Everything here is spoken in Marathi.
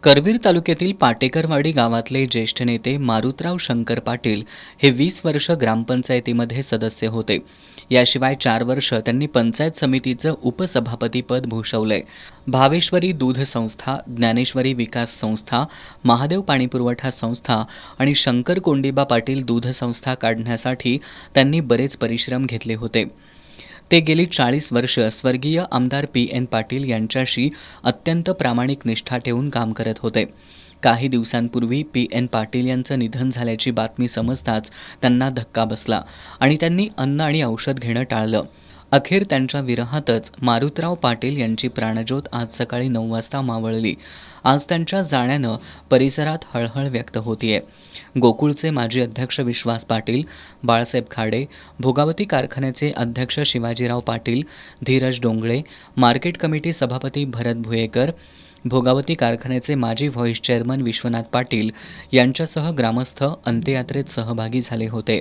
करवीर तालुक्यातील पाटेकरवाडी गावातले ज्येष्ठ नेते मारुतराव शंकर पाटील हे 20 वर्ष ग्रामपंचायतीमध्ये सदस्य होते. याशिवाय 4 वर्ष त्यांनी पंचायत समितीचं उपसभापतीपद भूषवलंय. भावेश्वरी दूध संस्था, ज्ञानेश्वरी विकास संस्था, महादेव पाणीपुरवठा संस्था आणि शंकर कोंडिबा पाटील दूध संस्था काढण्यासाठी त्यांनी बरेच परिश्रम घेतले होते. ते गेली 40 वर्ष स्वर्गीय आमदार पी.एन. पाटील यांच्याशी अत्यंत प्रामाणिक निष्ठा ठेवून काम करत होते. काही दिवसांपूर्वी पी.एन. पाटील यांचं निधन झाल्याची बातमी समजताच त्यांना धक्का बसला आणि त्यांनी अन्न आणि औषध घेणं टाळलं. अखेर त्यांच्या विरहातच मारुतराव पाटील यांची प्राणज्योत आज सकाळी 9 वाजता मावळली. आज त्यांच्या जाण्यानं परिसरात हळहळ व्यक्त होतीये. गोकुळचे माजी अध्यक्ष विश्वास पाटील, बाळासाहेब खाडे, भोगावती कारखान्याचे अध्यक्ष शिवाजीराव पाटील, धीरज डोंगळे, मार्केट कमिटी सभापती भरत भुयेकर, भोगावती कारखान्याचे माजी व्हाईस चेअरमन विश्वनाथ पाटील यांच्यासह ग्रामस्थ अंत्ययात्रेत सहभागी झाले होते.